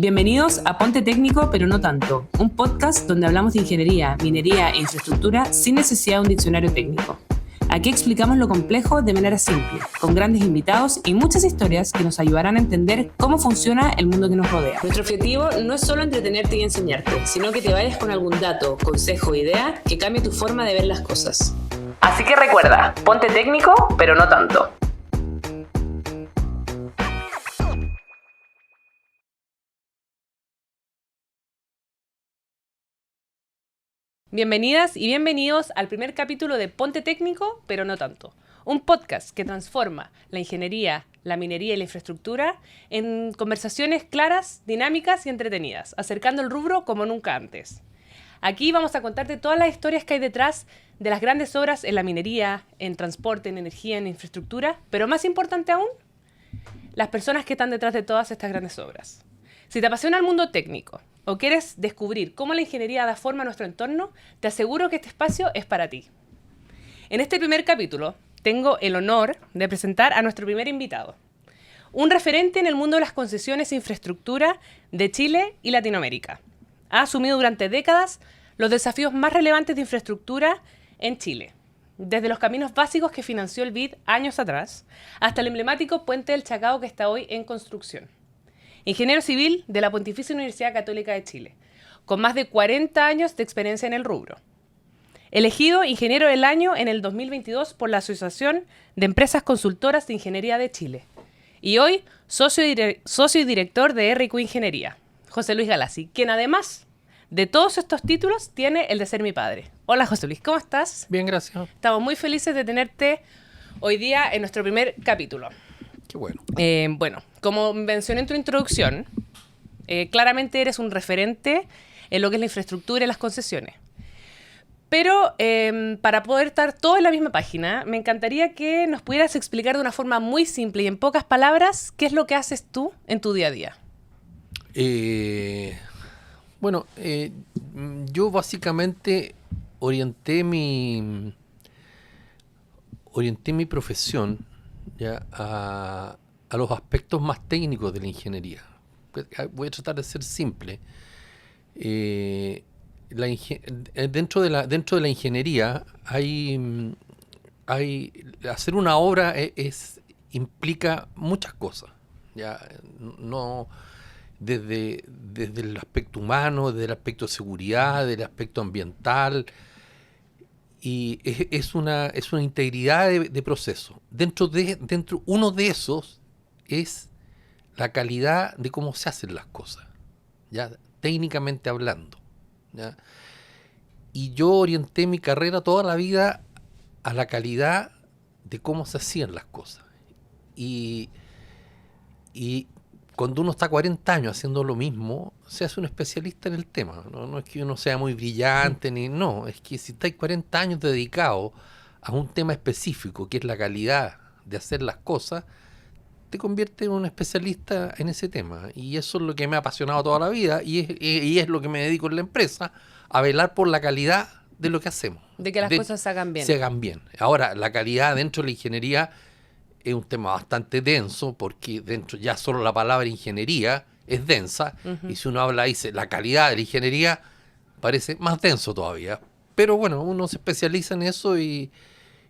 Bienvenidos a Ponte Técnico, pero no tanto, un podcast donde hablamos de ingeniería, minería e infraestructura sin necesidad de un diccionario técnico. Aquí explicamos lo complejo de manera simple, con grandes invitados y muchas historias que nos ayudarán a entender cómo funciona el mundo que nos rodea. Nuestro objetivo no es solo entretenerte y enseñarte, sino que te vayas con algún dato, consejo o idea que cambie tu forma de ver las cosas. Así que recuerda, ponte técnico, pero no tanto. Bienvenidas y bienvenidos al primer capítulo de Ponte Técnico, pero no tanto. Un podcast que transforma la ingeniería, la minería y la infraestructura en conversaciones claras, dinámicas y entretenidas, acercando el rubro como nunca antes. Aquí vamos a contarte todas las historias que hay detrás de las grandes obras en la minería, en transporte, en energía, en infraestructura, pero más importante aún, las personas que están detrás de todas estas grandes obras. Si te apasiona el mundo técnico o quieres descubrir cómo la ingeniería da forma a nuestro entorno, te aseguro que este espacio es para ti. En este primer capítulo, tengo el honor de presentar a nuestro primer invitado, un referente en el mundo de las concesiones e infraestructura de Chile y Latinoamérica. Ha asumido durante décadas los desafíos más relevantes de infraestructura en Chile, desde los caminos básicos que financió el BID años atrás, hasta el emblemático Puente del Chacao que está hoy en construcción. Ingeniero civil de la Pontificia Universidad Católica de Chile, con más de 40 años de experiencia en el rubro. Elegido Ingeniero del Año en el 2022 por la Asociación de Empresas Consultoras de Ingeniería de Chile. Y hoy, socio y director de RQ Ingeniería, José Luis Galassi, quien además de todos estos títulos tiene el de ser mi padre. Hola José Luis, ¿cómo estás? Bien, gracias. Estamos muy felices de tenerte hoy día en nuestro primer capítulo. Qué bueno. Bueno, como mencioné en tu introducción, claramente eres un referente en lo que es la infraestructura y las concesiones. Pero para poder estar todo en la misma página, me encantaría que nos pudieras explicar de una forma muy simple y en pocas palabras qué es lo que haces tú en tu día a día. Yo básicamente orienté mi profesión ya a los aspectos más técnicos de la ingeniería. Voy a tratar de ser simple. Dentro de la ingeniería hacer una obra implica muchas cosas. Ya no desde el aspecto humano, desde el aspecto de seguridad, del aspecto ambiental. Y es una integridad de proceso. Uno de esos es la calidad de cómo se hacen las cosas, ya técnicamente hablando, ¿ya? Y yo orienté mi carrera toda la vida a la calidad de cómo se hacían las cosas. Y cuando uno está 40 años haciendo lo mismo, se hace un especialista en el tema. No es que uno sea muy brillante, no. Es que si estáis 40 años dedicados a un tema específico, que es la calidad de hacer las cosas, te convierte en un especialista en ese tema. Y eso es lo que me ha apasionado toda la vida y es lo que me dedico en la empresa, a velar por la calidad de lo que hacemos. De que las cosas se hagan bien. Se hagan bien. Ahora, la calidad dentro de la ingeniería es un tema bastante denso, porque dentro ya solo la palabra ingeniería es densa, y si uno dice la calidad de la ingeniería, parece más denso todavía. Pero bueno, uno se especializa en eso y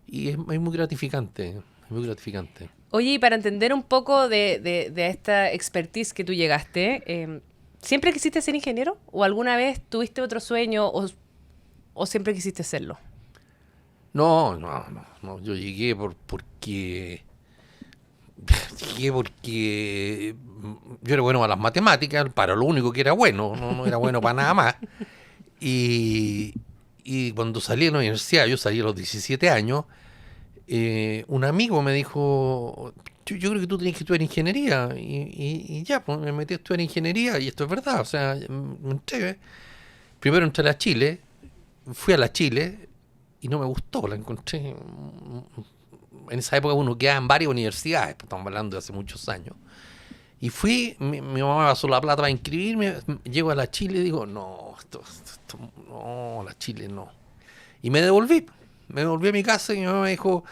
es muy gratificante. Muy gratificante. Oye, y para entender un poco de esta expertise que tú llegaste, ¿siempre quisiste ser ingeniero? ¿O alguna vez tuviste otro sueño o siempre quisiste serlo? No. Yo llegué porque yo era bueno a las matemáticas, para lo único que era bueno, no era bueno para nada más. Y cuando salí de la universidad, yo salí a los 17 años, un amigo me dijo, yo creo que tú tienes que estudiar ingeniería. Y ya, pues me metí a estudiar ingeniería, y esto es verdad. O sea, primero entré a la Chile, fui a la Chile y no me gustó, la encontré. En esa época uno quedaba en varias universidades, estamos hablando de hace muchos años. Y fui, mi mamá me pasó la plata para inscribirme, llego a la Chile y digo, no, la Chile no. Y me devolví a mi casa y mi mamá me dijo,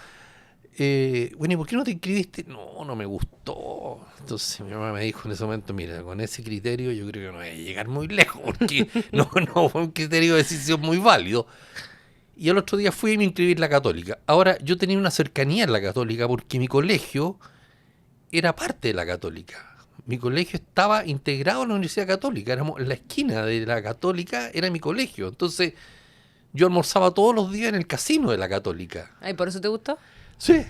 bueno, ¿y por qué no te inscribiste? No, no me gustó. Entonces mi mamá me dijo en ese momento, mira, con ese criterio yo creo que no voy a llegar muy lejos, porque no fue un criterio de decisión muy válido. Y al otro día fui y me inscribí en la Católica. Ahora, yo tenía una cercanía en la Católica porque mi colegio era parte de la Católica. Mi colegio estaba integrado en la Universidad Católica. Éramos en la esquina de la Católica, era mi colegio. Entonces, yo almorzaba todos los días en el casino de la Católica. Ay, ¿por eso te gustó? Sí,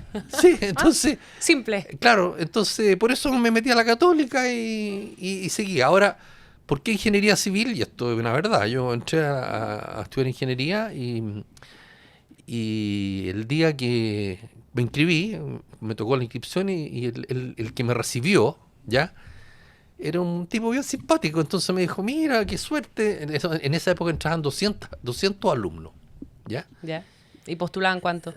entonces, Simple. claro, entonces por eso me metí a la Católica y seguí. Ahora, ¿por qué ingeniería civil? Y esto es una verdad. Yo entré a estudiar ingeniería y el día que me inscribí, me tocó la inscripción y el que me recibió, ¿ya? Era un tipo bien simpático. Entonces me dijo, mira, qué suerte. En esa época entraban 200 alumnos, ¿ya? Ya. ¿Y postulaban cuánto?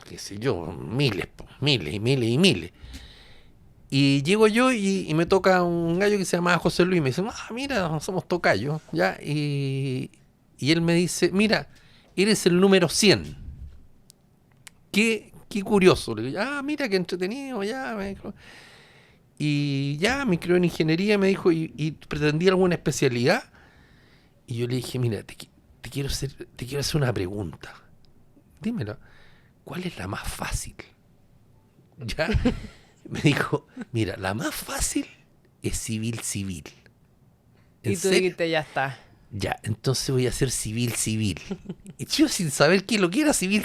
Qué sé yo, miles y miles y miles. Y llego yo y me toca un gallo que se llama José Luis. Me dice, mira, somos tocayos, ¿ya? Y él me dice, mira, eres el número 100. Qué curioso. Le digo, mira, qué entretenido, ya. Me dijo. Y ya me inscribió en ingeniería, me dijo, ¿y pretendía alguna especialidad? Y yo le dije, mira, te quiero hacer una pregunta. Dímelo. ¿Cuál es la más fácil? Ya me dijo, mira, la más fácil es civil. Y tú dijiste, ya está. Ya, entonces voy a hacer civil. Y yo sin saber qué lo que era civil.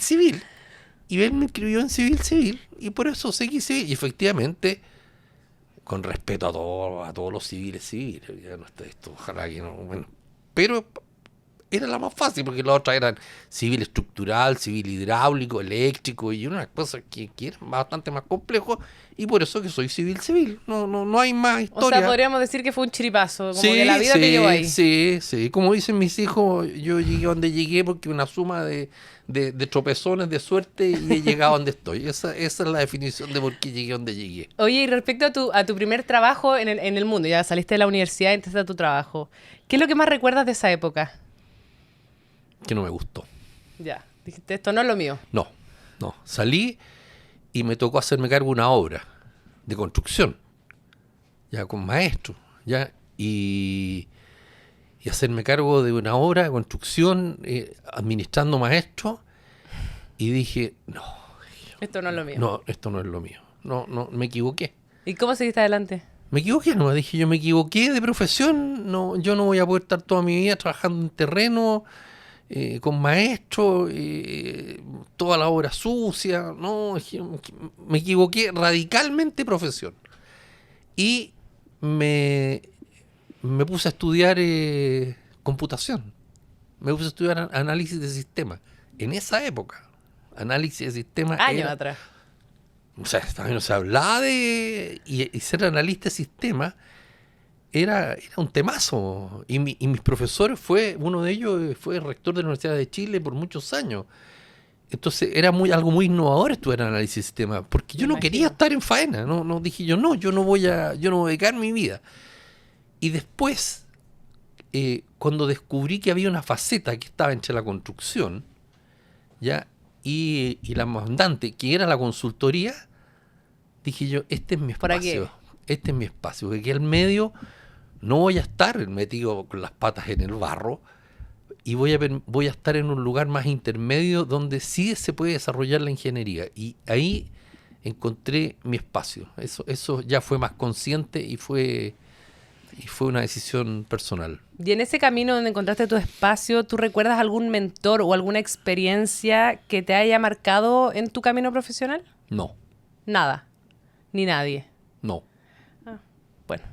Y él me inscribió en civil y por eso seguí civil. Y efectivamente, con respeto a todos los civiles, ya no está esto, ojalá que no, bueno. Pero era la más fácil porque las otras eran civil estructural, civil hidráulico, eléctrico y unas cosas que eran bastante más complejos y por eso que soy civil. No hay más historia. O sea, podríamos decir que fue un chiripazo, como que la vida te llevó ahí. Sí. Como dicen mis hijos, yo llegué donde llegué porque una suma de tropezones de suerte y he llegado donde estoy. Esa es la definición de por qué llegué donde llegué. Oye, y respecto a tu primer trabajo en el mundo, ya saliste de la universidad y entraste a tu trabajo, ¿qué es lo que más recuerdas de esa época? Que no me gustó. Ya, dijiste, esto no es lo mío. No. Salí y me tocó hacerme cargo de una obra de construcción, ya con maestro, ya, y hacerme cargo de una obra de construcción, administrando maestros, y dije, no. Esto no es lo mío. No, esto no es lo mío. No, me equivoqué. ¿Y cómo seguiste adelante? Me equivoqué, no, dije, yo me equivoqué de profesión, yo no voy a poder estar toda mi vida trabajando en terreno, con maestros, toda la obra sucia, no, me equivoqué radicalmente de profesión. Y me puse a estudiar computación, me puse a estudiar análisis de sistemas. En esa época, análisis de sistemas Años atrás. O sea, también no se hablaba de... Y ser analista de sistemas era un temazo. Y mis profesores, uno de ellos fue rector de la Universidad de Chile por muchos años. Entonces era algo muy innovador estudiar análisis de sistemas, porque yo no quería estar en faena. No dije yo no voy a dedicar mi vida. Y después, cuando descubrí que había una faceta que estaba entre la construcción, ¿ya? Y la mandante, que era la consultoría, dije yo, este es mi espacio. Este es mi espacio, porque aquí al medio no voy a estar metido con las patas en el barro y voy a estar en un lugar más intermedio donde sí se puede desarrollar la ingeniería. Y ahí encontré mi espacio. Eso ya fue más consciente y fue una decisión personal. Y en ese camino donde encontraste tu espacio, ¿tú recuerdas algún mentor o alguna experiencia que te haya marcado en tu camino profesional? No. Nada. Ni nadie. No. Bueno.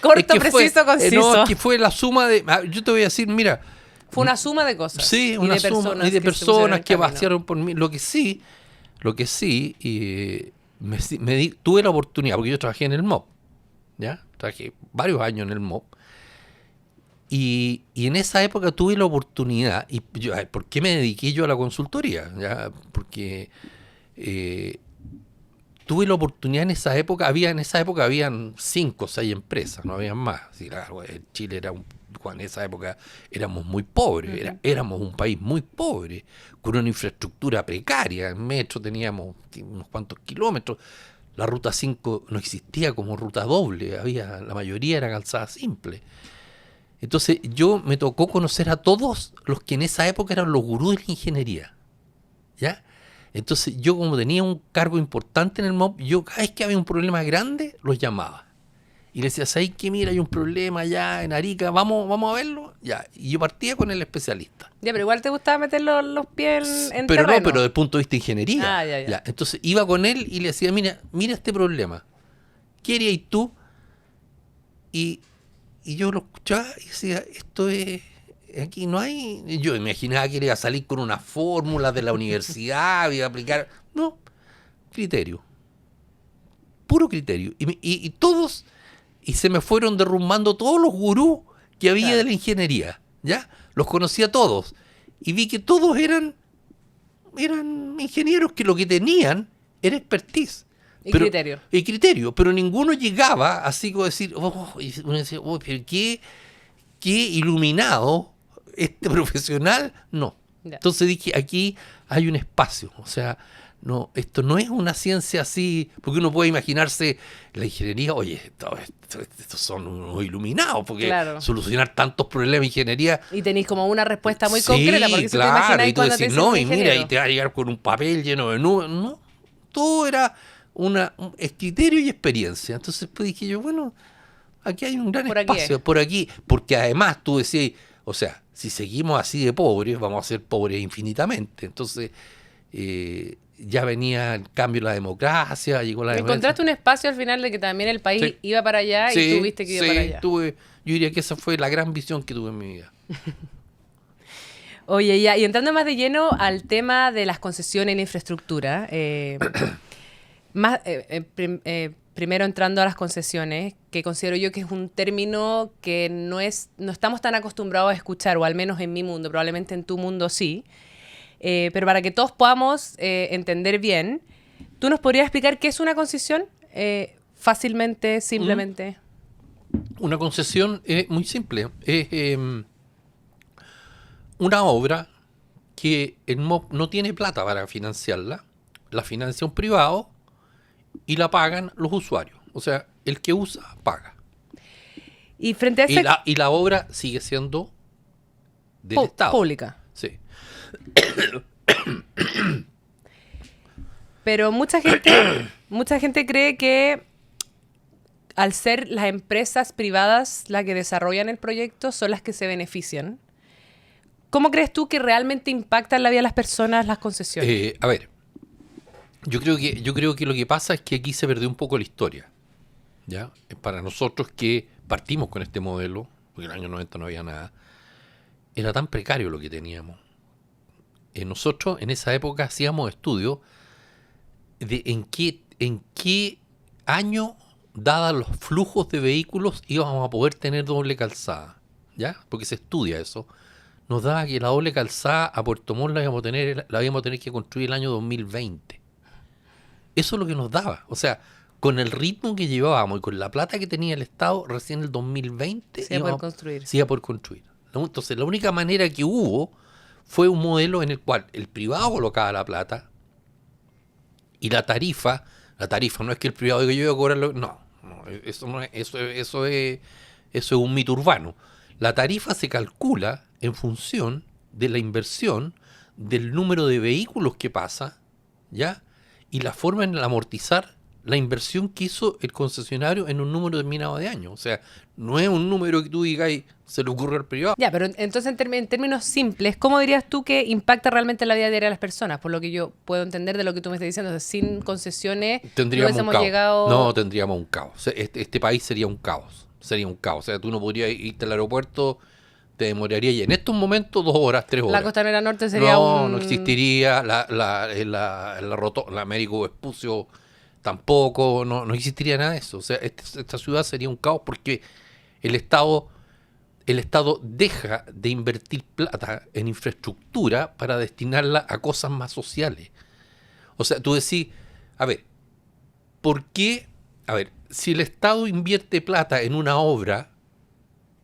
Corto, preciso, conciso. No, es que fue la suma de... Yo te voy a decir, mira... Fue una suma de cosas. Sí, una suma de personas que vaciaron por mí. Lo que sí, tuve la oportunidad, porque yo trabajé en el MOP, ¿ya? Trabajé varios años en el MOP. Y en esa época tuve la oportunidad, y ¿por qué me dediqué yo a la consultoría? ¿Ya? Porque tuve la oportunidad en esa época, habían 5 o 6 empresas, no habían más. Sí, claro, Chile en esa época éramos muy pobres, éramos un país muy pobre, con una infraestructura precaria. En metro teníamos unos cuantos kilómetros. La ruta 5 no existía como ruta doble, la mayoría era calzada simple. Entonces me tocó conocer a todos los que en esa época eran los gurús de la ingeniería, ¿ya? Entonces yo, como tenía un cargo importante en el MOB, yo cada vez que había un problema grande, los llamaba. Y le decía, ¿sabes qué? Mira, hay un problema allá en Arica, vamos a verlo. Ya. Y yo partía con el especialista. Ya, pero igual te gustaba meter los pies en pero terreno. No, pero desde el punto de vista de ingeniería. Ah, ya. Entonces iba con él y le decía, mira este problema. ¿Qué harías tú? Y yo lo escuchaba y decía, esto es... Aquí no hay... Yo imaginaba que iba a salir con una fórmula de la universidad, iba a aplicar... No, criterio. Puro criterio. Y todos... Y se me fueron derrumbando todos los gurús que había de la ingeniería, ¿ya? Los conocía todos. Y vi que todos eran ingenieros que lo que tenían era expertise. Y criterio. Pero ninguno llegaba así como decir, y uno decía, pero qué iluminado este profesional. No. Ya. Entonces dije, aquí hay un espacio. O sea, no, esto no es una ciencia así, porque uno puede imaginarse la ingeniería, oye, estos son unos iluminados, porque solucionar tantos problemas de ingeniería. Y tenéis como una respuesta muy concreta, porque eso te imagináis y tú cuando decís, te no, y mira, y te va a llegar con un papel lleno de nubes. No, todo era es criterio y experiencia. Entonces pues dije yo, bueno, aquí hay un gran espacio, por aquí, porque además tú decías, o sea, si seguimos así de pobres, vamos a ser pobres infinitamente. Entonces, ya venía el cambio de la democracia, llegó la democracia. Encontraste un espacio al final de que también el país iba para allá y tuviste que ir para allá. Yo diría que esa fue la gran visión que tuve en mi vida. Oye, ya, y entrando más de lleno al tema de las concesiones en la infraestructura, primero entrando a las concesiones, que considero yo que es un término que no estamos tan acostumbrados a escuchar, o al menos en mi mundo, probablemente en tu mundo sí. Pero para que todos podamos entender bien, ¿tú nos podrías explicar qué es una concesión? Fácilmente, simplemente. Una concesión es muy simple. Es una obra que el MOB no tiene plata para financiarla, la financia un privado y la pagan los usuarios. O sea, el que usa, paga. Y frente a ese... y la obra sigue siendo del Estado. Pública. Sí. Pero mucha gente cree que al ser las empresas privadas las que desarrollan el proyecto son las que se benefician. ¿Cómo crees tú que realmente impactan la vida de las personas las concesiones? A ver, yo creo que lo que pasa es que aquí se perdió un poco la historia, ¿ya? Para nosotros que partimos con este modelo, porque en el año 90 no había nada, era tan precario lo que teníamos. Nosotros en esa época hacíamos estudios de en qué año, dados los flujos de vehículos, íbamos a poder tener doble calzada, ¿ya? Porque se estudia eso. Nos daba que la doble calzada a Puerto Montt la íbamos a tener que construir el año 2020. Eso es lo que nos daba. O sea, con el ritmo que llevábamos y con la plata que tenía el Estado, recién en el 2020 se iba a poder construir. Entonces, la única manera que hubo fue un modelo en el cual el privado colocaba la plata y la tarifa no es que el privado diga yo voy a cobrarlo, no, eso es un mito urbano. La tarifa se calcula en función de la inversión, del número de vehículos que pasa, ¿ya? Y la forma en amortizar la inversión que hizo el concesionario en un número determinado de años. O sea, no es un número que tú digas y se le ocurre al privado. Ya, pero entonces en términos simples, ¿cómo dirías tú que impacta realmente la vida diaria de las personas? Por lo que yo puedo entender de lo que tú me estás diciendo. O sea, sin concesiones tendríamos no hubiésemos llegado... No, tendríamos un caos. Este país sería un caos. O sea, tú no podrías irte al aeropuerto, te demoraría y en estos momentos 2 horas, 3 horas. La Costanera Norte sería no existiría. La Américo Vespucio tampoco, no existiría nada de eso. O sea, esta ciudad sería un caos porque el Estado deja de invertir plata en infraestructura para destinarla a cosas más sociales. O sea, tú decís, a ver, ¿Por qué? A ver, si el Estado invierte plata en una obra,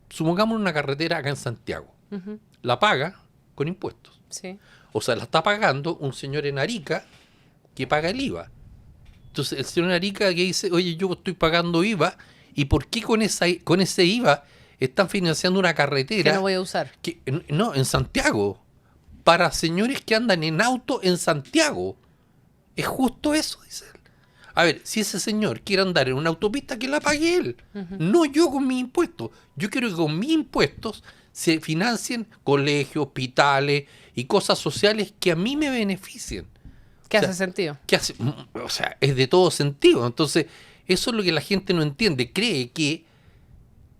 supongamos una carretera acá en Santiago, Ujú. la paga con impuestos. Sí. O sea, la está pagando un señor en Arica que paga el IVA. Entonces, el señor en Arica que dice, oye, yo estoy pagando IVA, ¿y por qué con ese IVA están financiando una Que carretera no voy a usar. no, en Santiago, para señores que andan en auto en Santiago? ¿Es justo eso? Dice él. A ver, si ese señor quiere andar en una autopista, que la pague él. No yo con mis impuestos. Yo quiero que con mis impuestos se financien colegios, hospitales y cosas sociales que a mí me beneficien. ¿Qué O sea, hace sentido? ¿Qué hace? O sea, es de todo sentido. Entonces, eso es lo que la gente no entiende. Cree que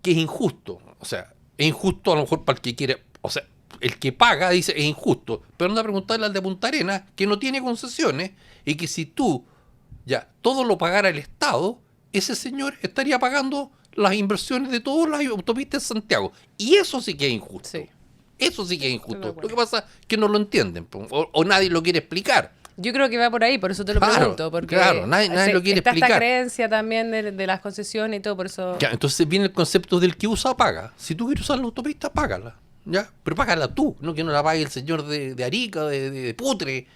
es injusto. O sea, es injusto a lo mejor para el que quiere. O sea, el que paga dice es injusto. Pero anda a preguntarle al de Punta Arenas, que no tiene concesiones, y que si tú ya todo lo pagara el Estado, ese señor estaría pagando las inversiones de todas las autopistas de Santiago. Y eso sí que es injusto. Sí. Eso sí que es Estoy de injusto. acuerdo. Lo que pasa es que no lo entienden, o nadie lo quiere explicar. Yo creo que va por ahí, por eso te lo Claro, pregunto. Porque claro, nadie lo quiere está esta explicar. creencia también de las concesiones y todo, por eso... Ya, entonces viene el concepto del que usa, paga. Si tú quieres usar la autopista, págala. ¿Ya? Pero págala tú, no que no la pague el señor de Arica, de Putre.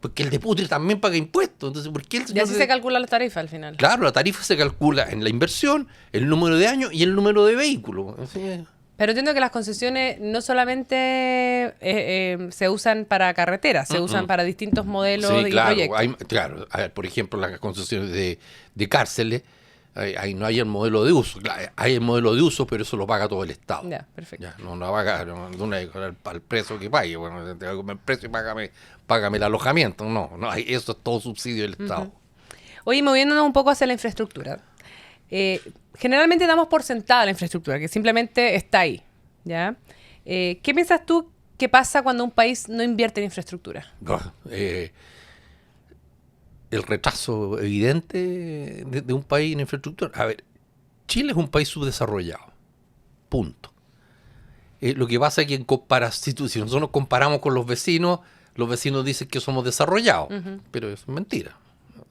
Porque el de Putre también paga impuestos. Entonces, ¿por qué el Y señor así de- se calcula la tarifa al final. Claro, la tarifa se calcula en la inversión, el número de años y el número de vehículos. Así es. Pero entiendo que las concesiones no solamente se usan para carreteras, se usan para distintos modelos Sí, y claro, proyectos. claro. A ver, por ejemplo, las concesiones de cárceles, ahí no hay el modelo de uso. Claro, hay el modelo de uso, pero eso lo paga todo el Estado. Ya, perfecto. Ya, no lo paga al preso que pague. Bueno, te voy a comer el precio y págame el alojamiento. No, eso es todo subsidio del Estado. Oye, moviéndonos un poco hacia la infraestructura. Generalmente damos por sentada la infraestructura, que simplemente está ahí, ¿ya? ¿Qué piensas tú que pasa cuando un país no invierte en infraestructura? El retraso evidente de un país en infraestructura. A ver, Chile es un país subdesarrollado. Punto. Lo que pasa es que si nosotros nos comparamos con los vecinos dicen que somos desarrollados, pero eso es mentira.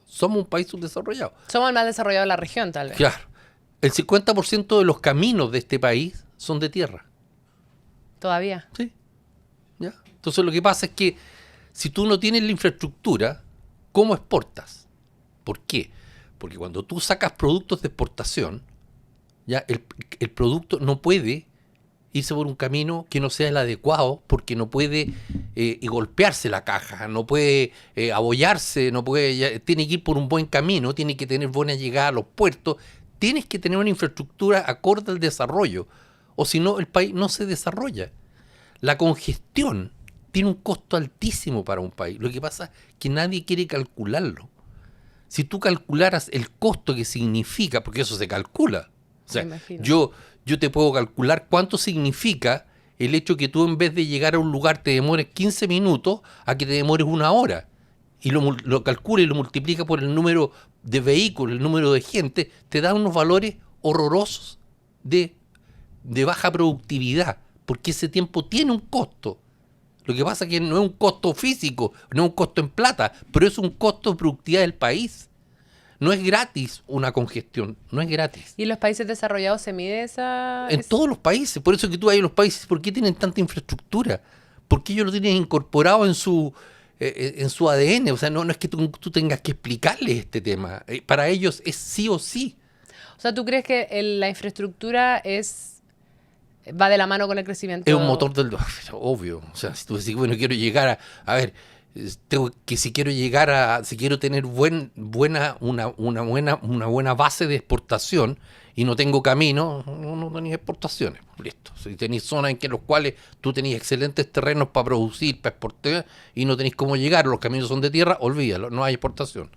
Somos un país subdesarrollado. Somos el más desarrollado de la región, tal vez. Claro. El 50% de los caminos de este país son de tierra. Todavía. Sí. ¿Ya? Entonces lo que pasa es que si tú no tienes la infraestructura, ¿cómo exportas? ¿Por qué? Porque cuando tú sacas productos de exportación, ya el producto no puede irse por un camino que no sea el adecuado, porque no puede y golpearse la caja, no puede abollarse, tiene que ir por un buen camino, tiene que tener buena llegada a los puertos, tienes que tener una infraestructura acorde al desarrollo, o si no el país no se desarrolla. La congestión tiene un costo altísimo para un país. Lo que pasa es que nadie quiere calcularlo. Si tú calcularas el costo que significa, porque eso se calcula. O sea, Me imagino. yo te puedo calcular cuánto significa el hecho que tú en vez de llegar a un lugar te demores 15 minutos a que te demores una hora. Y lo calcula y lo multiplica por el número de vehículos, el número de gente, te da unos valores horrorosos de baja productividad, porque ese tiempo tiene un costo. Lo que pasa es que no es un costo físico, no es un costo en plata, pero es un costo de productividad del país. No es gratis una congestión, no es gratis. ¿Y en los países desarrollados se mide esa...? En todos los países, por eso que tú vas a los países, ¿por qué tienen tanta infraestructura? ¿Por qué ellos lo tienen incorporado en su ADN? O sea, no es que tú tengas que explicarles este tema. Para ellos es sí o sí. O sea, ¿tú crees que la infraestructura va de la mano con el crecimiento? Es un motor del... Obvio. O sea, si tú decís, bueno, quiero llegar a ver, si quiero tener una buena base de exportación y no tengo camino, no tenéis exportaciones. Listo. Si tenéis zonas en los cuales tú tenéis excelentes terrenos para producir, para exportar, y no tenéis cómo llegar, los caminos son de tierra, olvídalo, no hay exportación.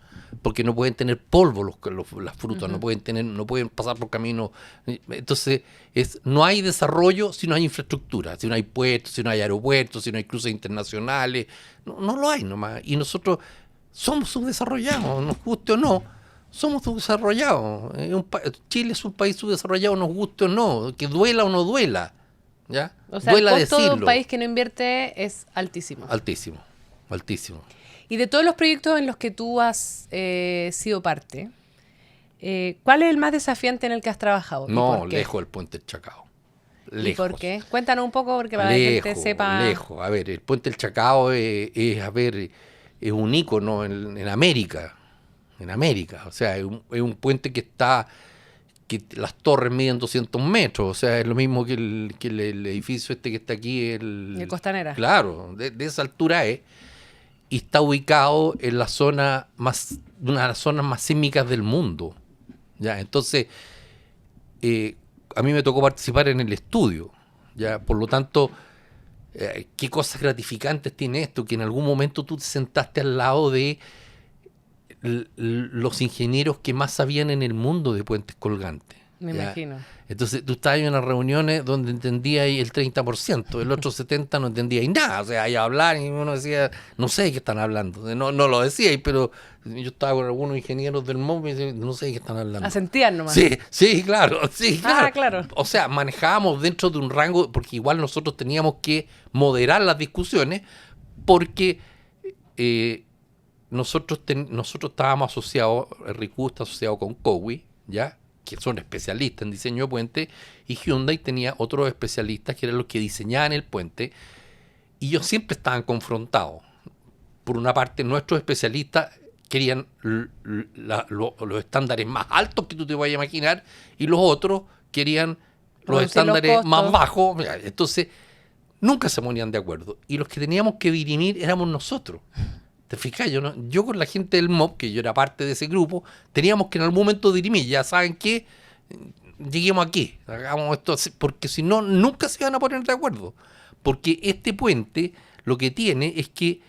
Porque no pueden tener polvo las frutas, no pueden pasar por caminos. Entonces, no hay desarrollo si no hay infraestructura, si no hay puertos, si no hay aeropuertos, si no hay cruces internacionales. No lo hay nomás. Y nosotros somos subdesarrollados, nos guste o no, somos subdesarrollados. Chile es un país subdesarrollado, nos guste o no, que duela o no duela. ¿Ya? O sea, duela el costo de un decirlo. país que no invierte es altísimo. Altísimo. Y de todos los proyectos en los que tú has sido parte, ¿Cuál es el más desafiante en el que has trabajado? No, lejos el puente del Chacao. Lejos. ¿Y por qué? Cuéntanos un poco porque para que la gente sepa. Lejos. A ver, el puente del Chacao es un ícono en América. En América. O sea, es un puente que las torres miden 200 metros. O sea, es lo mismo que el edificio que está aquí. El Costanera. Claro, de esa altura es. Y está ubicado en la zona una de las zonas más sísmicas del mundo. ¿Ya? Entonces, a mí me tocó participar en el estudio. ¿Ya? Por lo tanto, qué cosas gratificantes tiene esto, que en algún momento tú te sentaste al lado de los ingenieros que más sabían en el mundo de puentes colgantes. Me imagino. Entonces tú estabas en unas reuniones donde entendías el 30%, el otro 70% no entendías nada. O sea, ahí a hablar y uno decía, no sé de qué están hablando. No lo decía, pero yo estaba con algunos ingenieros del MOB y decía, no sé de qué están hablando. Asentían nomás. Sí, claro. Claro. O sea, manejábamos dentro de un rango, porque igual nosotros teníamos que moderar las discusiones, porque nosotros estábamos asociados, RICU está asociado con COWI, ¿ya?, que son especialistas en diseño de puente, y Hyundai tenía otros especialistas que eran los que diseñaban el puente, y ellos siempre estaban confrontados. Por una parte, nuestros especialistas querían los estándares más altos que tú te vayas a imaginar, y los otros querían los estándares más bajos. Entonces, nunca se ponían de acuerdo. Y los que teníamos que dirimir éramos nosotros. ¿Te fijas? Yo con la gente del MOB, que yo era parte de ese grupo, teníamos que en algún momento dirimir. Ya saben qué, lleguemos aquí, hagamos esto, porque si no, nunca se van a poner de acuerdo. Porque este puente lo que tiene es que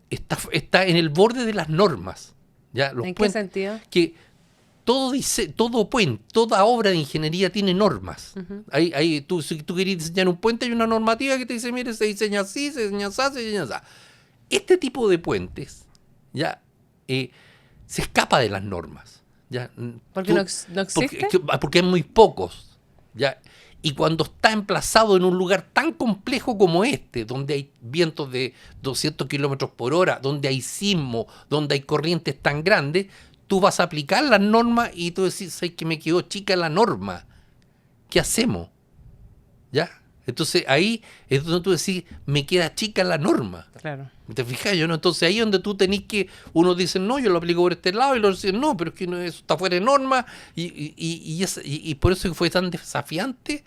está en el borde de las normas. ¿Ya? ¿En qué sentido? Que todo puente, toda obra de ingeniería tiene normas. Uh-huh. Si tú querés diseñar un puente, hay una normativa que te dice, mire, se diseña así, se diseña así, se diseña así. Este tipo de puentes ya se escapa de las normas. ¿Ya? ¿Porque no existe? Porque hay muy pocos. ¿Ya? Y cuando está emplazado en un lugar tan complejo como este, donde hay vientos de 200 kilómetros por hora, donde hay sismo, donde hay corrientes tan grandes, tú vas a aplicar las normas y tú decís, ay, que me quedó chica la norma. ¿Qué hacemos? ¿Ya? Entonces ahí es donde tú decís, me queda chica la norma. Claro. ¿Te fijas? Entonces ahí es donde tú tenés que, unos dicen, no, yo lo aplico por este lado, y los dicen, no, pero es que eso está fuera de norma, y por eso fue tan desafiante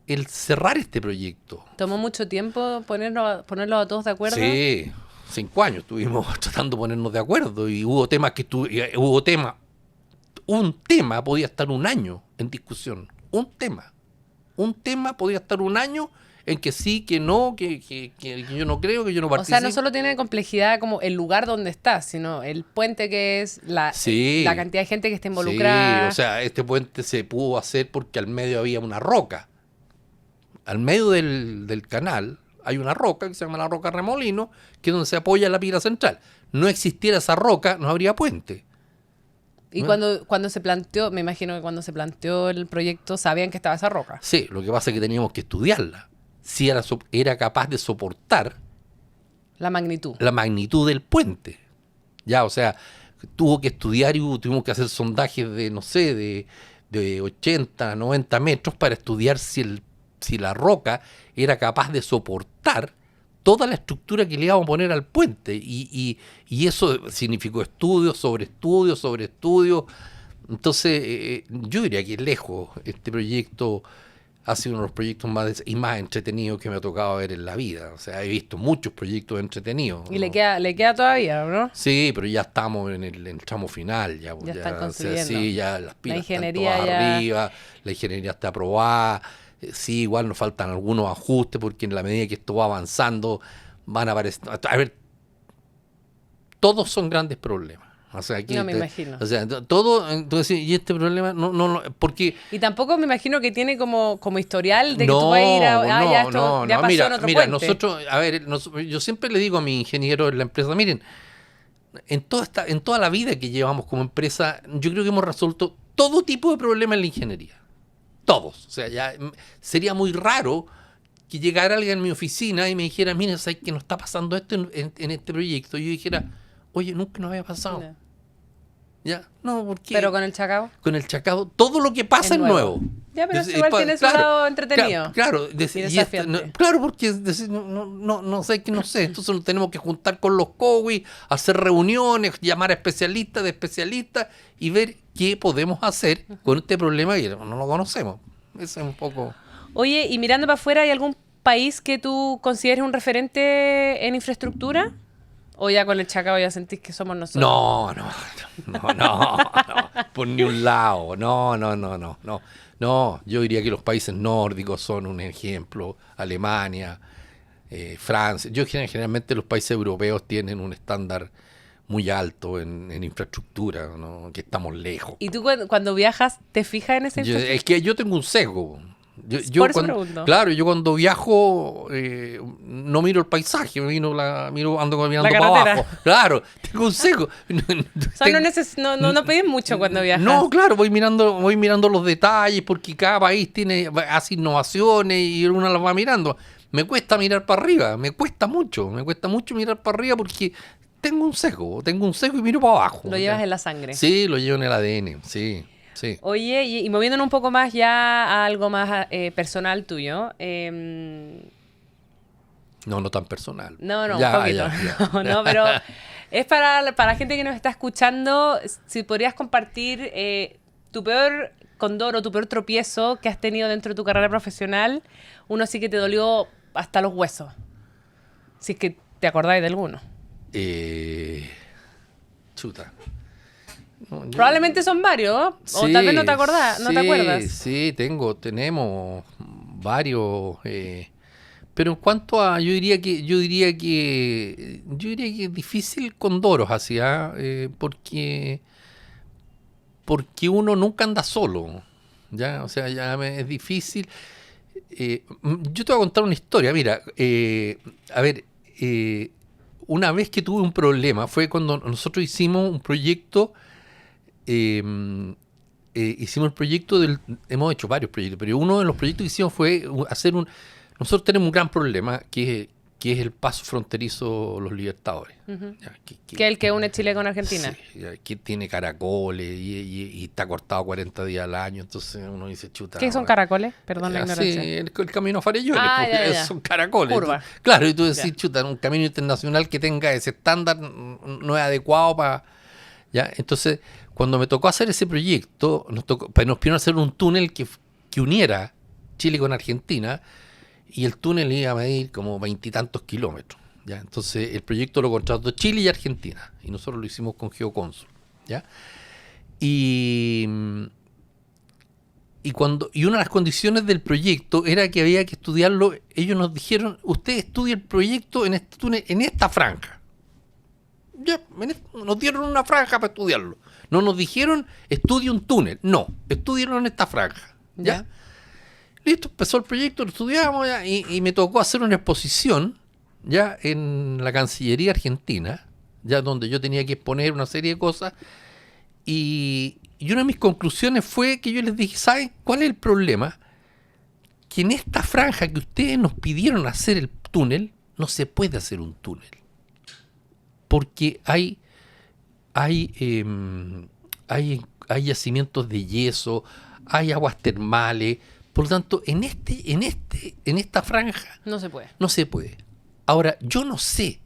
el cerrar este proyecto. ¿Tomó mucho tiempo ponerlos a todos de acuerdo? Sí, 5 años estuvimos tratando de ponernos de acuerdo, y hubo temas un tema podía estar 1 año en discusión, un tema podía estar 1 año en que sí, que no, que yo no creo, que yo no participo. O sea, no solo tiene complejidad como el lugar donde está, sino el puente que es, la cantidad de gente que está involucrada. Sí, o sea, este puente se pudo hacer porque al medio había una roca. Al medio del canal hay una roca que se llama la Roca Remolino, que es donde se apoya la pila central. No existiera esa roca, no habría puente. Y cuando se planteó, me imagino que cuando se planteó el proyecto, sabían que estaba esa roca. Sí, lo que pasa es que teníamos que estudiarla. Si era capaz de soportar la magnitud del puente. Ya, o sea, tuvo que estudiar y tuvimos que hacer sondajes de, no sé, de 80, 90 metros para estudiar si la roca era capaz de soportar toda la estructura que le íbamos a poner al puente. Y eso significó estudios sobre estudios sobre estudios. Entonces, yo diría que lejos este proyecto ha sido uno de los proyectos más entretenidos que me ha tocado ver en la vida. O sea, he visto muchos proyectos entretenidos. Y ¿no? le queda todavía, ¿no? Sí, pero ya estamos en el tramo final. Ya están construyendo. O sea, sí, ya las pilas ingeniería están todas arriba, la ingeniería está aprobada. Sí, igual nos faltan algunos ajustes porque en la medida que esto va avanzando van a aparecer... A ver, todos son grandes problemas. O sea, aquí me imagino. O sea, todo, entonces, y este problema no, porque... Y tampoco me imagino que tiene como historial de que tú vas a ir ya pasó en otro puente. Nosotros, a ver, yo siempre le digo a mis ingenieros en la empresa, miren, en toda la vida que llevamos como empresa, yo creo que hemos resuelto todo tipo de problemas en la ingeniería. Todos. O sea, ya sería muy raro que llegara alguien en mi oficina y me dijera, mira, ¿sabes que nos está pasando esto en este proyecto? Y yo dijera, oye, nunca nos había pasado. ¿Ya? No, porque Pero con el Chacao con el Chacao todo lo que pasa es nuevo. Ya, pero eso igual tiene su lado entretenido. Claro, claro, porque no sé, entonces nos tenemos que juntar con los COWI, hacer reuniones, llamar a especialistas de especialistas y ver qué podemos hacer con este problema que no lo conocemos. Eso es un poco... Oye, y mirando para afuera, ¿hay algún país que tú consideres un referente en infraestructura? ¿O ya con el Chacao ya sentís que somos nosotros? No, por ni un lado. No, yo diría que los países nórdicos son un ejemplo. Alemania, Francia. Generalmente los países europeos tienen un estándar muy alto en infraestructura, ¿no? Que estamos lejos. ¿Y tú cuando viajas te fijas en esa infraestructura? Es que yo tengo un sesgo. Por eso pregunto. Claro, yo cuando viajo no miro el paisaje, ando mirando para abajo. Claro, tengo un seco. O sea, no pedís mucho cuando viajas. No, claro, voy mirando los detalles porque cada país hace innovaciones y uno las va mirando. Me cuesta mirar para arriba, me cuesta mucho mirar para arriba porque tengo un seco y miro para abajo. Lo llevas en la sangre. Sí, lo llevo en el ADN, sí. Sí. Oye, y moviéndonos un poco más ya a algo más personal tuyo. No tan personal. No, un poquito. No, pero es para la gente que nos está escuchando, si podrías compartir tu peor condoro, tu peor tropiezo que has tenido dentro de tu carrera profesional, uno así que te dolió hasta los huesos. Si es que te acordáis de alguno. Chuta. Probablemente son varios, o tal vez no te acordás, no te acuerdas. Sí, tenemos varios, pero en cuanto a, yo diría que es difícil con doros así, porque uno nunca anda solo, ya, o sea, es difícil. Yo te voy a contar una historia, mira, una vez que tuve un problema fue cuando nosotros hicimos un proyecto. Hicimos el proyecto hemos hecho varios proyectos, pero uno de los proyectos que hicimos fue nosotros tenemos un gran problema que es el paso fronterizo Los Libertadores. Uh-huh. Que es el que une Chile con Argentina. Sí, que tiene caracoles y está cortado 40 días al año, entonces uno dice chuta. ¿Qué son caracoles? Perdón la ignorancia. Sí, el camino a Farellones, ya. son caracoles. Curva. Claro, y tú decís, chuta, un camino internacional que tenga ese estándar no es adecuado para... ¿Ya? Entonces, cuando me tocó hacer ese proyecto, nos pidieron hacer un túnel que uniera Chile con Argentina, y el túnel iba a medir como 20 y tantos kilómetros. ¿Ya? Entonces, el proyecto lo contrató Chile y Argentina, y nosotros lo hicimos con Geocónsul. ¿Ya? Y una de las condiciones del proyecto era que había que estudiarlo. Ellos nos dijeron, usted estudia el proyecto en este túnel, en esta franja. Ya, nos dieron una franja para estudiarlo. No nos dijeron, estudie un túnel. No, estudiaron en esta franja. ¿Ya? Listo, empezó el proyecto, lo estudiamos ya, y me tocó hacer una exposición ya en la Cancillería Argentina, ya donde yo tenía que exponer una serie de cosas. Y una de mis conclusiones fue que yo les dije, ¿saben cuál es el problema? Que en esta franja que ustedes nos pidieron hacer el túnel, no se puede hacer un túnel. Porque hay yacimientos de yeso, hay aguas termales, por lo tanto, en esta franja no se puede. No se puede. Ahora, yo no sé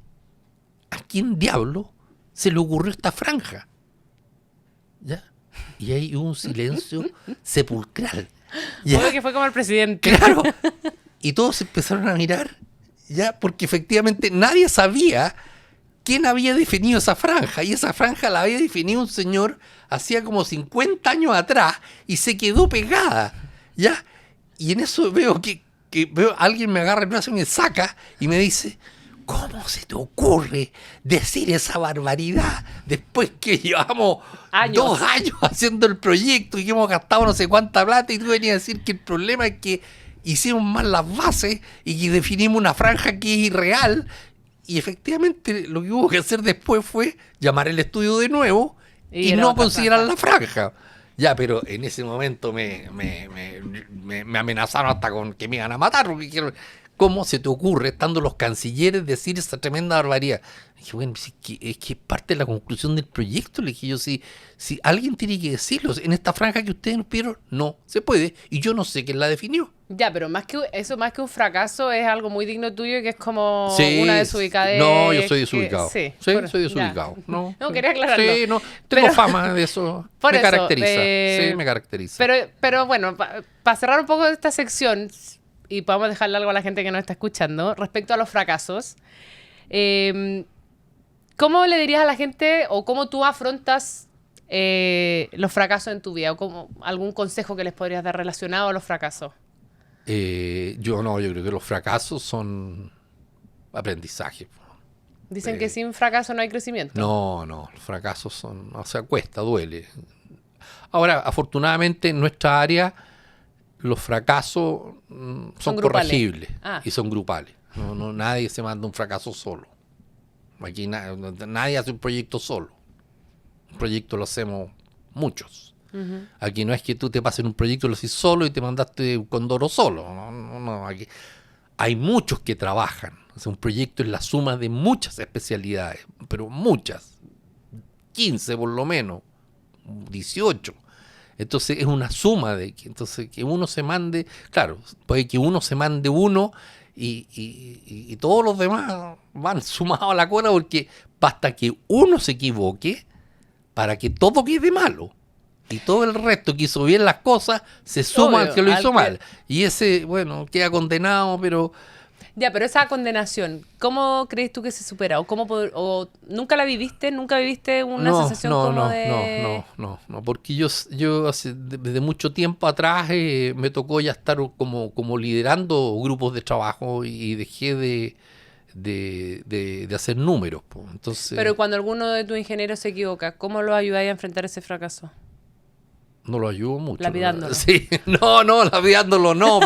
a quién diablo se le ocurrió esta franja. ¿Ya? Y hay un silencio sepulcral. ¿Ya? Puede que fue como el presidente. Claro. Y todos empezaron a mirar, ya, porque efectivamente nadie sabía quién había definido esa franja, y esa franja la había definido un señor hacía como 50 años atrás y se quedó pegada, ¿ya? Y en eso veo que alguien me agarra el brazo y me saca y me dice, ¿cómo se te ocurre decir esa barbaridad después que llevamos 2 años haciendo el proyecto y que hemos gastado no sé cuánta plata, y tú venías a decir que el problema es que hicimos mal las bases y que definimos una franja que es irreal? Y efectivamente lo que hubo que hacer después fue llamar el estudio de nuevo y no considerar la franja. Ya, pero en ese momento me amenazaron hasta con que me iban a matar, porque ¿cómo se te ocurre, estando los cancilleres, decir esa tremenda barbaridad? Dije, bueno, es que es parte de la conclusión del proyecto. Le dije yo, si alguien tiene que decirlo, en esta franja que ustedes nos pidieron, no se puede, y yo no sé quién la definió. Ya, pero más que un fracaso, es algo muy digno tuyo, que es como Sí, una desubicadez. no, yo soy desubicado. Sí, Sí, por- soy ya. desubicado. No, No, quería aclararlo. Sí, no, tengo Pero- fama de eso. Por Me eso, caracteriza. Sí, me caracteriza. Pero bueno, para cerrar un poco esta sección, y podemos dejarle algo a la gente que nos está escuchando, respecto a los fracasos, ¿cómo le dirías a la gente, o cómo tú afrontas los fracasos en tu vida? ¿O algún consejo que les podrías dar relacionado a los fracasos? Yo creo que los fracasos son aprendizaje. Dicen que sin fracaso no hay crecimiento. No, los fracasos son, o sea, cuesta, duele. Ahora, afortunadamente en nuestra área los fracasos son grupales. corregibles Ah. y son grupales. No, nadie se manda un fracaso solo. Aquí nadie hace un proyecto solo. Un proyecto lo hacemos muchos. Ujú. Aquí no es que tú te pases un proyecto, lo haces solo y te mandaste un Condoro solo. No, aquí hay muchos que trabajan. O sea, un proyecto es la suma de muchas especialidades, pero muchas. 15 por lo menos, 18. Entonces es una suma de que, entonces, que uno se mande, claro, puede que uno se mande uno y todos los demás van sumados a la cola, porque basta que uno se equivoque para que todo quede malo. Y todo el resto que hizo bien las cosas se suma Obvio, al que lo al hizo que- mal. Y ese, bueno, queda condenado, pero Ya, pero esa condenación, ¿cómo crees tú que se supera? ¿O nunca la viviste? ¿Nunca viviste una sensación como de...? No, porque yo desde mucho tiempo atrás me tocó ya estar como liderando grupos de trabajo y dejé de hacer números. Po. Entonces, Pero cuando alguno de tus ingenieros se equivoca, ¿cómo lo ayudáis a enfrentar ese fracaso? no lo ayudo mucho. Lapidándolo. Sí, lapidándolo no,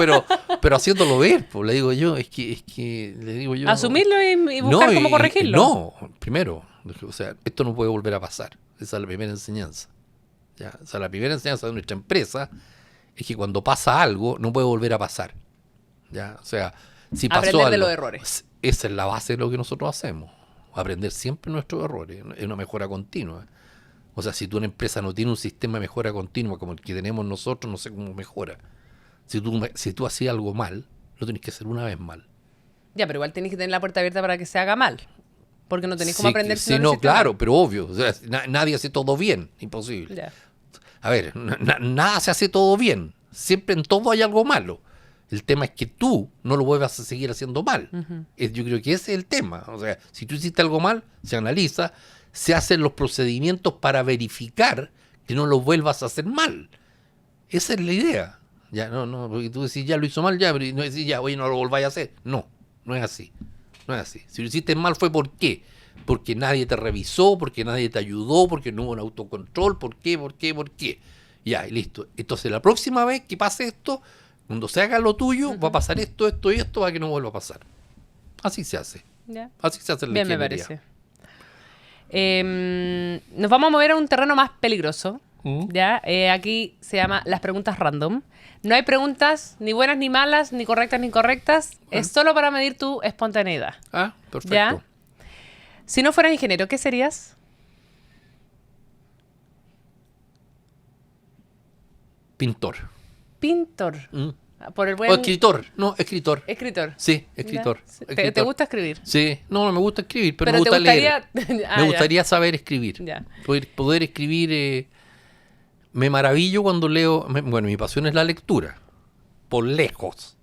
pero haciéndolo ver. Po. Le digo yo, es que le digo yo. Asumirlo y buscar cómo corregirlo. No, primero, o sea, esto no puede volver a pasar. Esa es la primera enseñanza. ¿Ya? O sea, la primera enseñanza de nuestra empresa es que cuando pasa algo, no puede volver a pasar. ¿Ya? O sea, si pasó Aprender de algo, los errores. esa es la base de lo que nosotros hacemos. Aprender siempre nuestros errores. Es una mejora continua. O sea, si tú una empresa no tiene un sistema de mejora continua como el que tenemos nosotros, no sé cómo mejora. Si tú hacías algo mal, lo tenés que hacer una vez mal. Ya, pero igual tenés que tener la puerta abierta para que se haga mal. Porque no tenés cómo aprender si Sí, no lo no, hiciste mal. claro, pero obvio. O sea, nadie hace todo bien. Imposible. Ya. A ver, nada se hace todo bien. Siempre en todo hay algo malo. El tema es que tú no lo vuelvas a seguir haciendo mal. Yo creo que ese es el tema. O sea, si tú hiciste algo mal, se analiza, se hacen los procedimientos para verificar que no lo vuelvas a hacer mal. Esa es la idea. Ya, no, porque tú decís, ya lo hizo mal, ya, pero no decís, ya, oye, no lo volváis a hacer. No es así. No es así. Si lo hiciste mal fue ¿por qué? Porque nadie te revisó, porque nadie te ayudó, porque no hubo un autocontrol, ¿por qué? Ya, y listo. Entonces la próxima vez que pase esto, cuando se haga lo tuyo, va a pasar esto y esto para que no vuelva a pasar. Así se hace. Ya. Así se hace en la Bien, me ingeniería. parece. Nos vamos a mover a un terreno más peligroso. ¿Ya? Aquí se llama las preguntas random. No hay preguntas ni buenas ni malas, ni correctas ni incorrectas. Es solo para medir tu espontaneidad. Ah, perfecto. ¿Ya? Si no fueras ingeniero, ¿qué serías? Pintor. Pintor. ¿Mm? Por el O buen... escritor. No, escritor. Escritor. Sí, escritor. ¿Ya? ¿Te Escritor. gusta escribir? Sí, no me gusta escribir, pero, Pero me te gusta gustaría... leer. Ah, Me ya. gustaría saber escribir. Ya. Poder escribir. Me maravillo cuando leo. Bueno, mi pasión es la lectura. Por lejos.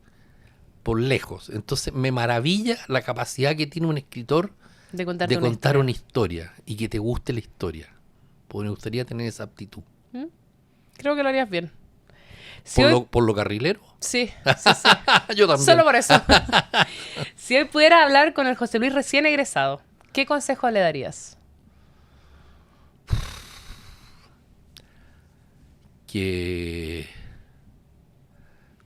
Entonces me maravilla la capacidad que tiene un escritor De contarte de una contar historia. una historia y que te guste la historia. Porque me gustaría tener esa aptitud. Creo que lo harías bien. Si hoy- Por lo carrilero. Sí. Yo también. Solo por eso. Si hoy pudiera hablar con el José Luis recién egresado, ¿qué consejo le darías? Que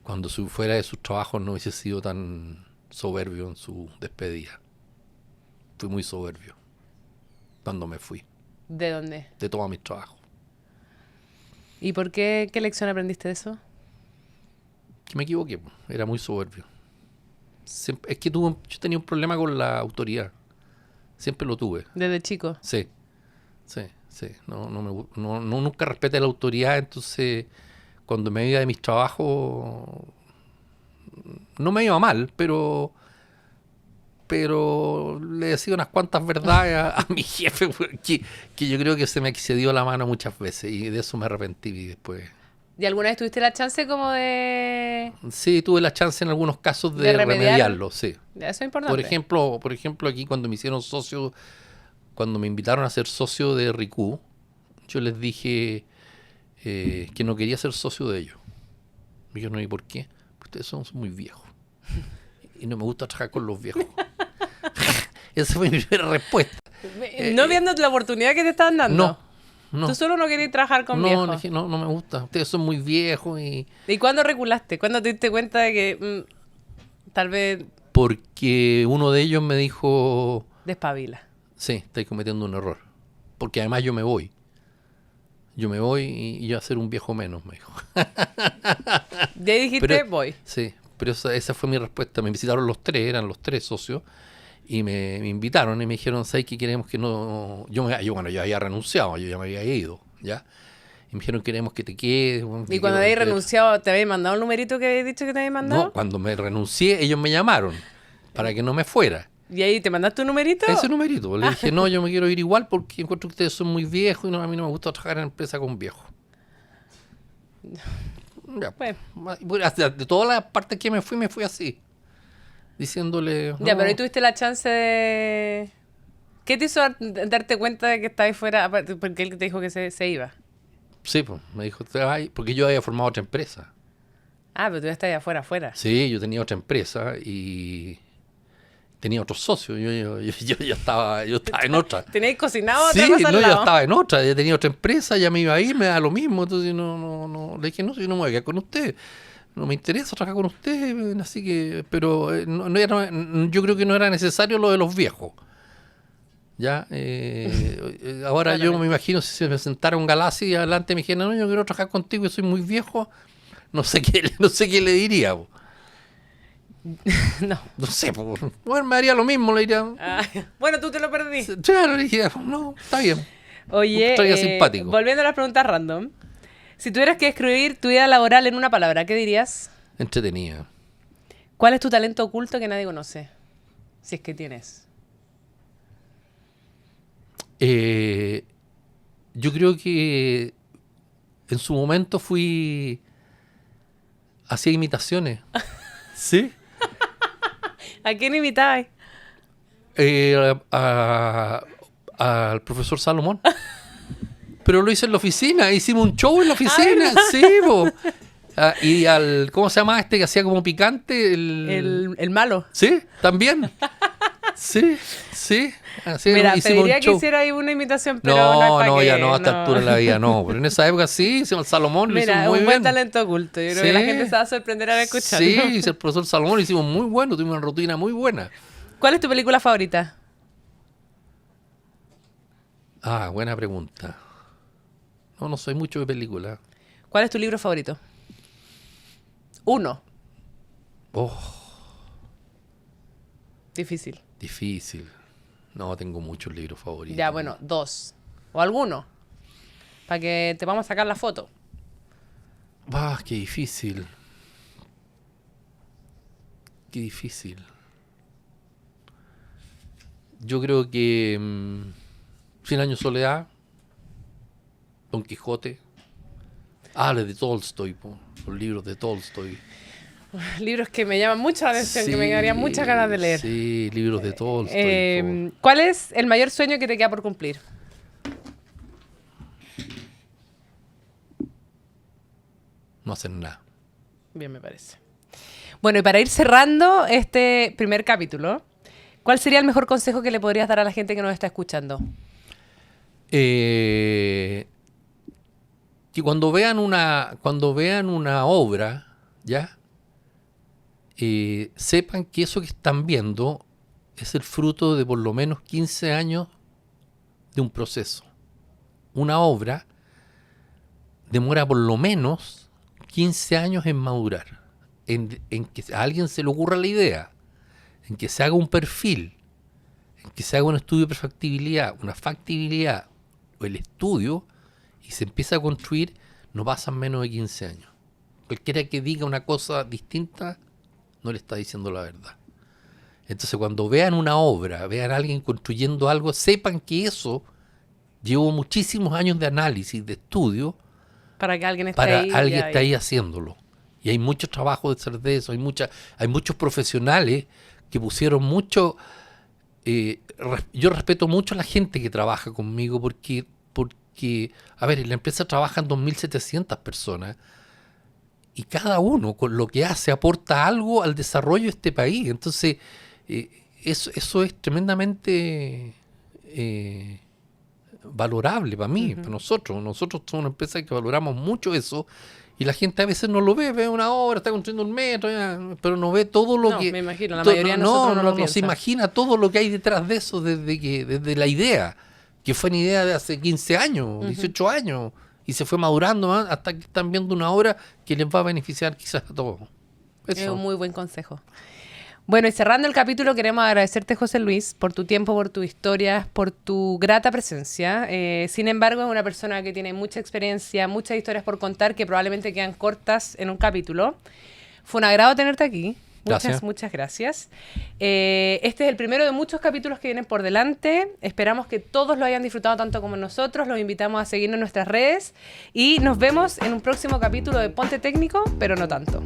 cuando se fuera de sus trabajos no hubiese sido tan soberbio en su despedida. Fui muy soberbio cuando me fui ¿De dónde? de todos mis trabajos. ¿Y por qué? ¿Qué lección aprendiste de eso? Que me equivoqué, era muy soberbio. Es que yo tenía un problema con la autoridad. Siempre lo tuve. Desde chico. Sí. Nunca respeté la autoridad, entonces cuando me iba de mis trabajos no me iba mal, pero le decía unas cuantas verdades a mi jefe que yo creo que se me excedió la mano muchas veces y de eso me arrepentí después. ¿Y alguna vez tuviste la chance como de...? Sí, tuve la chance en algunos casos de remediarlo, sí. Eso es importante. Por ejemplo, aquí cuando me hicieron socio, cuando me invitaron a ser socio de RICU, yo les dije que no quería ser socio de ellos. Me dijeron, ¿y por qué? Porque ustedes son muy viejos. Y no me gusta trabajar con los viejos. Esa fue mi primera respuesta. No viendo la oportunidad que te estaban dando. No. Tú solo no querías trabajar con viejos. Dije, no me gusta. Ustedes son muy viejos y... ¿Y cuándo reculaste? ¿Cuándo te diste cuenta de que tal vez... Porque uno de ellos me dijo... Despabila. Sí, estáis cometiendo un error. Porque además yo me voy. Yo me voy y yo a ser un viejo menos, me dijo. Ya dijiste, voy. Sí, pero esa fue mi respuesta. Me visitaron los tres, eran los tres socios. Y me invitaron y me dijeron, ¿sabes qué queremos que no...? Yo había renunciado, yo ya me había ido, ¿ya? Y me dijeron, queremos que te quedes. ¿Y cuando habías renunciado, te habías mandado el numerito que habías dicho que te habías mandado? No, cuando me renuncié, ellos me llamaron para que no me fuera. ¿Y ahí te mandaste un numerito? Ese numerito. Le dije, no, yo me quiero ir igual porque encuentro que ustedes son muy viejos y a mí no me gusta trabajar en empresa con viejos. Ya, de todas las partes que me fui así. Diciéndole... Ya, no. pero ahí tuviste la chance de... ¿Qué te hizo darte cuenta de que estabas fuera? Porque él te dijo que se iba. Sí, pues, me dijo, porque yo había formado otra empresa. Ah, pero tú ya estabas afuera. Sí, yo tenía otra empresa y tenía otros socios. Yo estaba en otra. ¿Tenías cocinado? Sí, yo estaba en otra. Ya tenía otra empresa, ya me iba a ir, me da lo mismo. Entonces no. Le dije, no, yo no me voy a quedar con usted. No me interesa trabajar con usted, así que... Pero yo creo que no era necesario lo de los viejos. ¿Ya? Ahora yo me imagino si se me sentara un Galassi y adelante me dijera, no, yo quiero trabajar contigo, yo soy muy viejo, no sé qué le diría. No. No sé, bueno, me haría lo mismo, le diría. Bueno, tú te lo perdí. Claro, le dije, no, está bien. Oye, simpático. Volviendo a las preguntas random. Si tuvieras que describir tu vida laboral en una palabra, ¿qué dirías? Entretenida. ¿Cuál es tu talento oculto que nadie conoce? Si es que tienes. Yo creo que en su momento hacía imitaciones. ¿Sí? ¿A quién imitabas? Al profesor Salomón. Pero lo hice en la oficina, hicimos un show en la oficina, sí, po. Y ¿cómo se llama este que hacía como picante? El malo. Sí, también. Sí. Mira, pediría que hiciera ahí una imitación, pero no ya no, a esta altura de la vida no. Pero en esa época sí, hicimos el Salomón, lo hicimos muy bien. Mira, un buen talento oculto. Yo creo que la gente se va a sorprender al escucharlo. Sí, hice el profesor Salomón, lo hicimos muy bueno, tuvimos una rutina muy buena. ¿Cuál es tu película favorita? Buena pregunta. No soy mucho de películas. ¿Cuál es tu libro favorito? Uno. Difícil. No, tengo muchos libros favoritos. Ya, bueno, 2. O alguno. Para que te vamos a sacar la foto. Qué difícil. Yo creo que 100 años de soledad, Don Quijote. Los de Tolstoy, los libros de Tolstoy. Libros que me llaman mucho la atención, que me darían muchas ganas de leer. Sí, libros de Tolstoy. ¿Cuál es el mayor sueño que te queda por cumplir? No hacer nada. Bien, me parece. Bueno, y para ir cerrando este primer capítulo, ¿cuál sería el mejor consejo que le podrías dar a la gente que nos está escuchando? Que cuando vean una obra, ¿ya? Sepan que eso que están viendo es el fruto de por lo menos 15 años de un proceso. Una obra demora por lo menos 15 años en madurar, en que a alguien se le ocurra la idea. en que se haga un perfil, en que se haga un estudio de perfectibilidad, una factibilidad, o el estudio, y se empieza a construir, no pasan menos de 15 años. Cualquiera que diga una cosa distinta, no le está diciendo la verdad. Entonces, cuando vean una obra, vean a alguien construyendo algo, sepan que eso llevó muchísimos años de análisis, de estudio, Para que alguien esté para ahí. alguien esté ahí haciéndolo. Y hay mucho trabajo de hacer de eso, hay muchos profesionales que pusieron mucho... yo respeto mucho a la gente que trabaja conmigo porque, a ver, en la empresa trabajan 2.700 personas y cada uno con lo que hace aporta algo al desarrollo de este país. Entonces, eso es tremendamente valorable para mí, para nosotros. Nosotros somos una empresa que valoramos mucho eso. Y la gente a veces no lo ve una obra, está construyendo un metro, pero no ve todo lo que... me imagino, la mayoría de nosotros no lo piensa. se imagina todo lo que hay detrás de eso desde la idea, que fue una idea de hace 15 años, 18 años, y se fue madurando hasta que están viendo una obra que les va a beneficiar quizás a todos. Eso. Es un muy buen consejo. Bueno, y cerrando el capítulo, queremos agradecerte, José Luis, por tu tiempo, por tus historias, por tu grata presencia. Sin embargo, es una persona que tiene mucha experiencia, muchas historias por contar que probablemente quedan cortas en un capítulo. Fue un agrado tenerte aquí. Muchas gracias. Este es el primero de muchos capítulos que vienen por delante. Esperamos que todos lo hayan disfrutado tanto como nosotros. Los invitamos a seguirnos en nuestras redes y nos vemos en un próximo capítulo de Ponte Técnico, pero no tanto.